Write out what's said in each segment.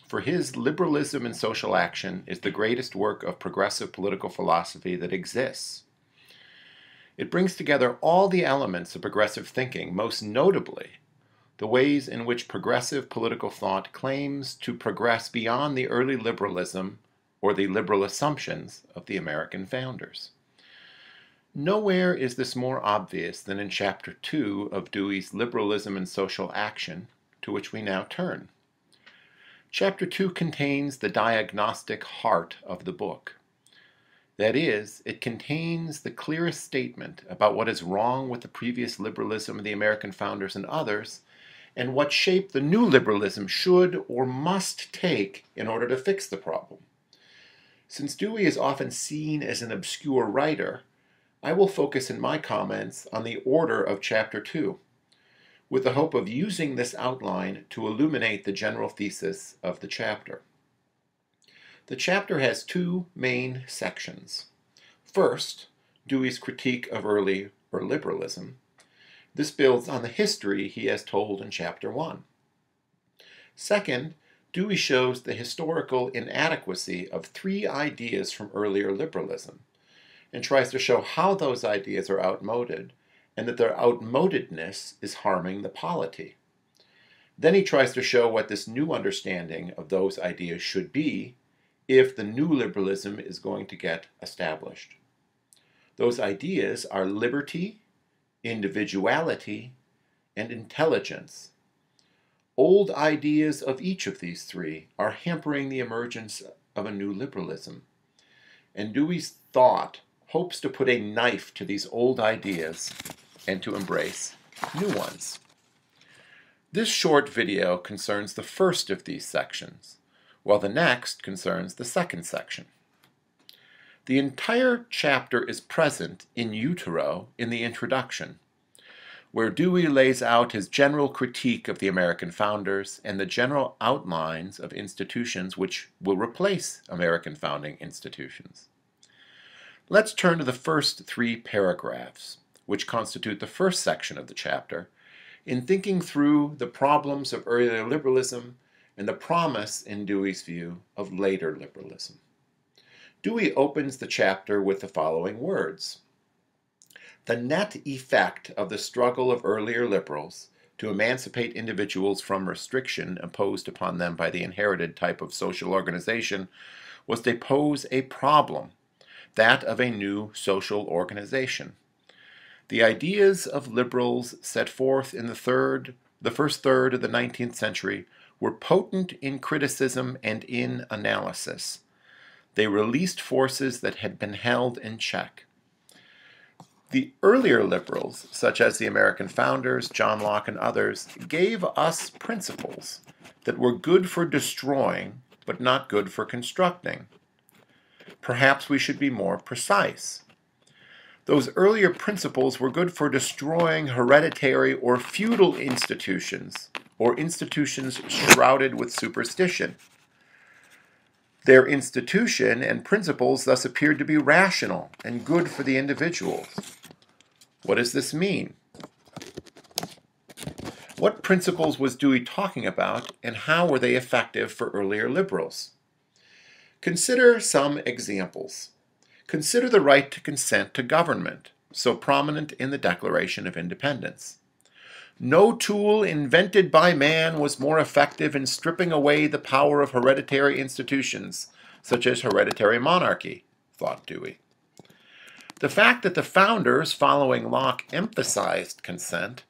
for his Liberalism and Social Action is the greatest work of progressive political philosophy that exists. It brings together all the elements of progressive thinking, most notably the ways in which progressive political thought claims to progress beyond the early liberalism or the liberal assumptions of the American founders. Nowhere is this more obvious than in Chapter 2 of Dewey's Liberalism and Social Action, to which we now turn. Chapter 2 contains the diagnostic heart of the book. That is, it contains the clearest statement about what is wrong with the previous liberalism of the American founders and others, and what shape the new liberalism should or must take in order to fix the problem. Since Dewey is often seen as an obscure writer, I will focus in my comments on the order of Chapter 2, with the hope of using this outline to illuminate the general thesis of the chapter. The chapter has two main sections. First, Dewey's critique of early liberalism. This builds on the history he has told in Chapter 1. Second, Dewey shows the historical inadequacy of three ideas from earlier liberalism, and tries to show how those ideas are outmoded, and that their outmodedness is harming the polity. Then he tries to show what this new understanding of those ideas should be if the new liberalism is going to get established. Those ideas are liberty, individuality, and intelligence. Old ideas of each of these three are hampering the emergence of a new liberalism, and Dewey's thought hopes to put a knife to these old ideas and to embrace new ones. This short video concerns the first of these sections, while the next concerns the second section. The entire chapter is present in utero in the introduction, where Dewey lays out his general critique of the American founders and the general outlines of institutions which will replace American founding institutions. Let's turn to the first three paragraphs, which constitute the first section of the chapter, in thinking through the problems of earlier liberalism and the promise, in Dewey's view, of later liberalism. Dewey opens the chapter with the following words: "The net effect of the struggle of earlier liberals to emancipate individuals from restriction imposed upon them by the inherited type of social organization was to pose a problem, that of a new social organization. The ideas of liberals set forth in the first third of the 19th century were potent in criticism and in analysis. They released forces that had been held in check. The earlier liberals, such as the American founders, John Locke and others, gave us principles that were good for destroying, but not good for constructing. Perhaps we should be more precise. Those earlier principles were good for destroying hereditary or feudal institutions, or institutions shrouded with superstition. Their institution and principles thus appeared to be rational and good for the individuals. What does this mean? What principles was Dewey talking about, and how were they effective for earlier liberals? Consider some examples. Consider the right to consent to government, so prominent in the Declaration of Independence. No tool invented by man was more effective in stripping away the power of hereditary institutions, such as hereditary monarchy, thought Dewey. The fact that the founders, following Locke, emphasized consent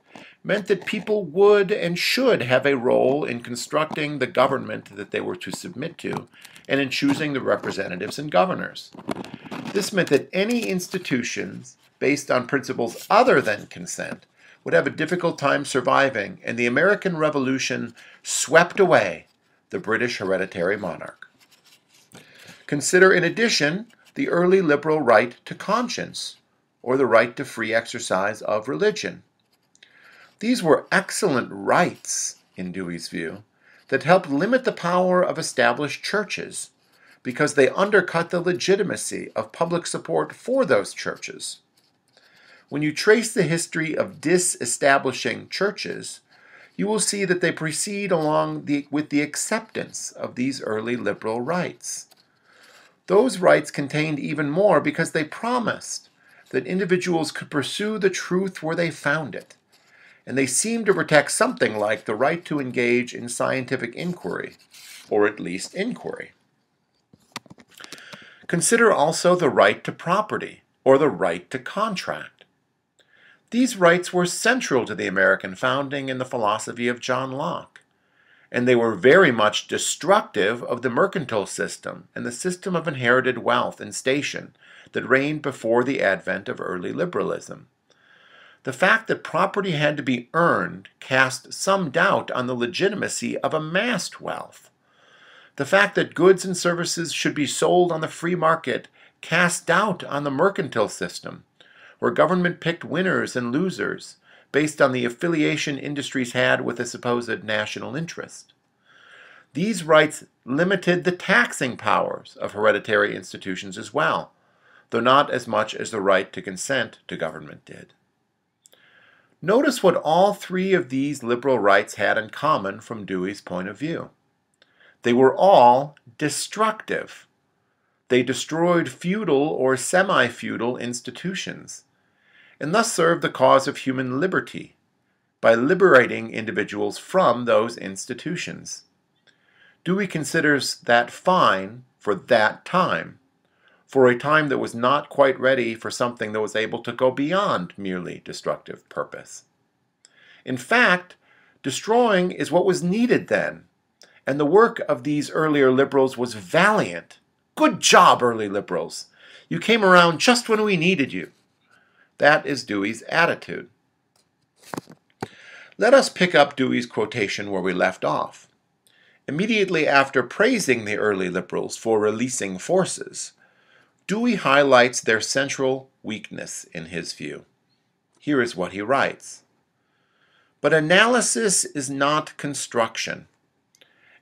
meant that people would and should have a role in constructing the government that they were to submit to and in choosing the representatives and governors. This meant that any institutions based on principles other than consent would have a difficult time surviving, and the American Revolution swept away the British hereditary monarch. Consider, in addition, the early liberal right to conscience, or the right to free exercise of religion. These were excellent rights, in Dewey's view, that helped limit the power of established churches, because they undercut the legitimacy of public support for those churches. When you trace the history of disestablishing churches, you will see that they proceed with the acceptance of these early liberal rights. Those rights contained even more because they promised that individuals could pursue the truth where they found it, and they seem to protect something like the right to engage in scientific inquiry, or at least inquiry. Consider also the right to property, or the right to contract. These rights were central to the American founding in the philosophy of John Locke, and they were very much destructive of the mercantile system and the system of inherited wealth and station that reigned before the advent of early liberalism. The fact that property had to be earned cast some doubt on the legitimacy of amassed wealth. The fact that goods and services should be sold on the free market cast doubt on the mercantile system, where government picked winners and losers based on the affiliation industries had with a supposed national interest. These rights limited the taxing powers of hereditary institutions as well, though not as much as the right to consent to government did. Notice what all three of these liberal rights had in common from Dewey's point of view. They were all destructive. They destroyed feudal or semi-feudal institutions, and thus served the cause of human liberty by liberating individuals from those institutions. Dewey considers that fine for that time, for a time that was not quite ready for something that was able to go beyond merely destructive purpose. In fact, destroying is what was needed then, and the work of these earlier liberals was valiant. Good job, early liberals! You came around just when we needed you. That is Dewey's attitude. Let us pick up Dewey's quotation where we left off. Immediately after praising the early liberals for releasing forces, Dewey highlights their central weakness in his view. Here is what he writes. But analysis is not construction,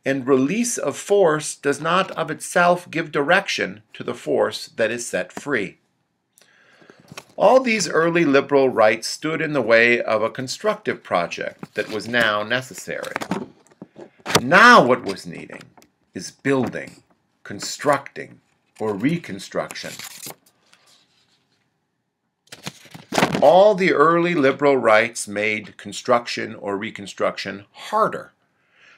and release of force does not of itself give direction to the force that is set free. All these early liberal rights stood in the way of a constructive project that was now necessary. Now what was needing is building, constructing, or reconstruction. All the early liberal rights made construction or reconstruction harder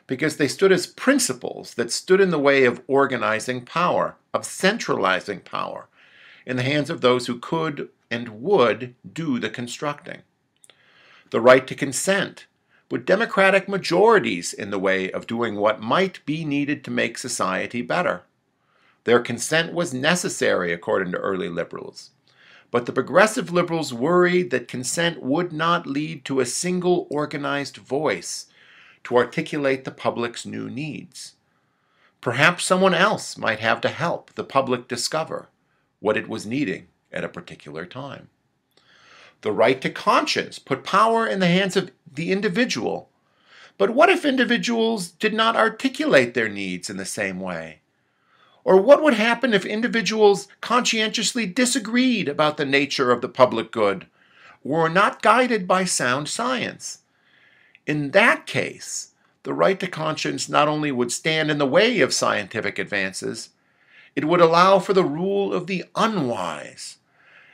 because they stood as principles that stood in the way of organizing power, of centralizing power in the hands of those who could and would do the constructing. The right to consent put democratic majorities in the way of doing what might be needed to make society better. Their consent was necessary, according to early liberals, but the progressive liberals worried that consent would not lead to a single organized voice to articulate the public's new needs. Perhaps someone else might have to help the public discover what it was needing at a particular time. The right to conscience put power in the hands of the individual. But what if individuals did not articulate their needs in the same way? Or what would happen if individuals conscientiously disagreed about the nature of the public good, or were not guided by sound science? In that case, the right to conscience not only would stand in the way of scientific advances, it would allow for the rule of the unwise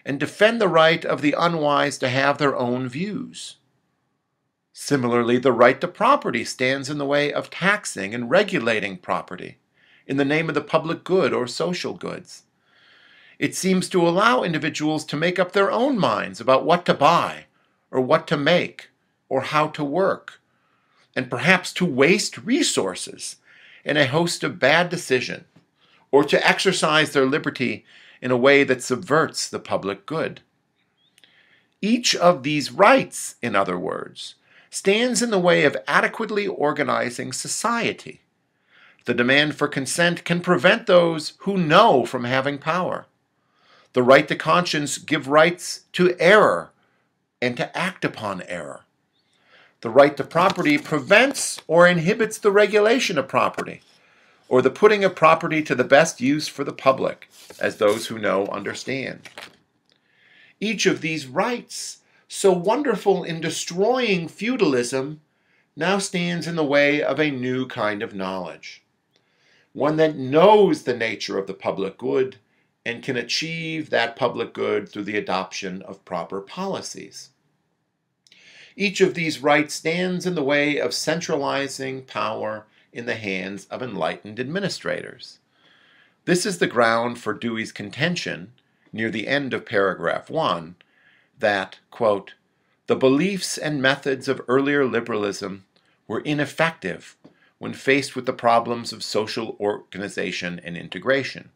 and defend the right of the unwise to have their own views. Similarly, the right to property stands in the way of taxing and regulating property in the name of the public good or social goods. It seems to allow individuals to make up their own minds about what to buy, or what to make, or how to work, and perhaps to waste resources in a host of bad decisions, or to exercise their liberty in a way that subverts the public good. Each of these rights, in other words, stands in the way of adequately organizing society. The demand for consent can prevent those who know from having power. The right to conscience gives rights to error and to act upon error. The right to property prevents or inhibits the regulation of property, or the putting of property to the best use for the public, as those who know understand. Each of these rights, so wonderful in destroying feudalism, now stands in the way of a new kind of knowledge, one that knows the nature of the public good and can achieve that public good through the adoption of proper policies. Each of these rights stands in the way of centralizing power in the hands of enlightened administrators. This is the ground for Dewey's contention, near the end of paragraph 1, that, quote, the beliefs and methods of earlier liberalism were ineffective when faced with the problems of social organization and integration.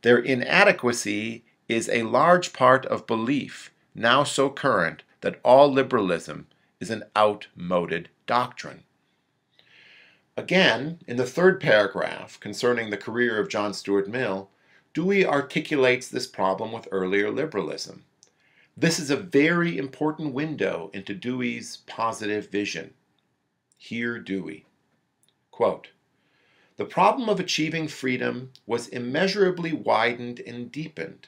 Their inadequacy is a large part of belief, now so current, that all liberalism is an outmoded doctrine. Again, in the third paragraph concerning the career of John Stuart Mill, Dewey articulates this problem with earlier liberalism. This is a very important window into Dewey's positive vision. Hear Dewey. Quote, the problem of achieving freedom was immeasurably widened and deepened.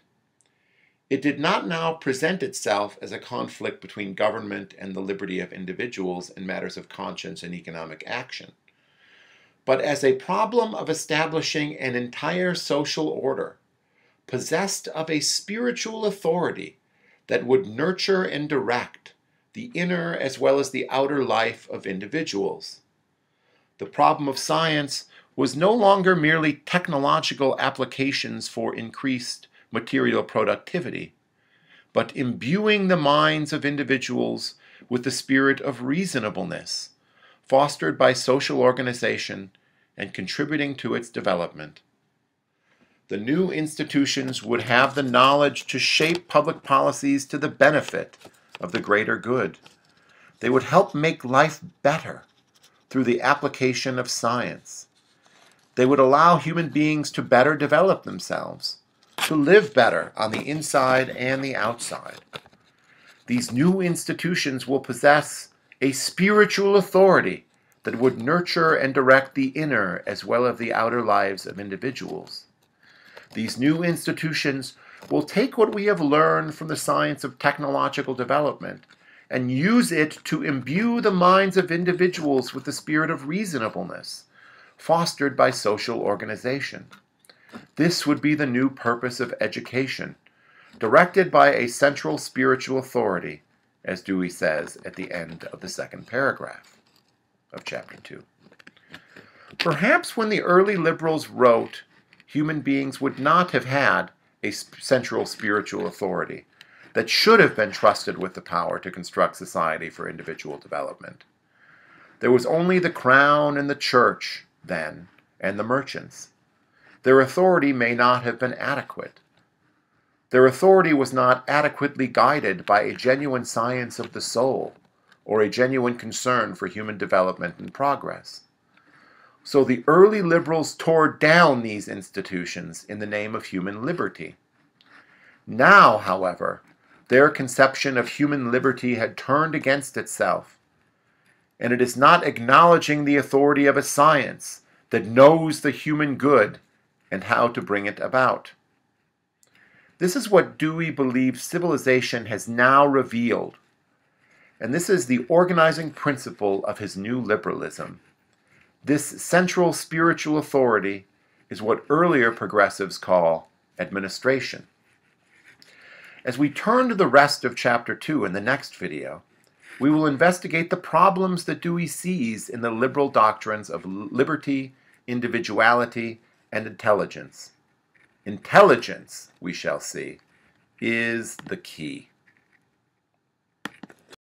It did not now present itself as a conflict between government and the liberty of individuals in matters of conscience and economic action, but as a problem of establishing an entire social order, possessed of a spiritual authority that would nurture and direct the inner as well as the outer life of individuals. The problem of science was no longer merely technological applications for increased material productivity, but imbuing the minds of individuals with the spirit of reasonableness, fostered by social organization and contributing to its development. The new institutions would have the knowledge to shape public policies to the benefit of the greater good. They would help make life better through the application of science. They would allow human beings to better develop themselves, to live better on the inside and the outside. These new institutions will possess a spiritual authority that would nurture and direct the inner as well as the outer lives of individuals. These new institutions will take what we have learned from the science of technological development and use it to imbue the minds of individuals with the spirit of reasonableness, fostered by social organization. This would be the new purpose of education, directed by a central spiritual authority, as Dewey says at the end of the second paragraph of chapter 2. Perhaps when the early liberals wrote, human beings would not have had a central spiritual authority that should have been trusted with the power to construct society for individual development. There was only the crown and the church then, and the merchants. Their authority may not have been adequate. Their authority was not adequately guided by a genuine science of the soul or a genuine concern for human development and progress. So the early liberals tore down these institutions in the name of human liberty. Now, however, their conception of human liberty had turned against itself, and it is not acknowledging the authority of a science that knows the human good and how to bring it about. This is what Dewey believes civilization has now revealed, and this is the organizing principle of his new liberalism. This central spiritual authority is what earlier progressives call administration. As we turn to the rest of chapter 2 in the next video, we will investigate the problems that Dewey sees in the liberal doctrines of liberty, individuality, and intelligence. Intelligence, we shall see, is the key.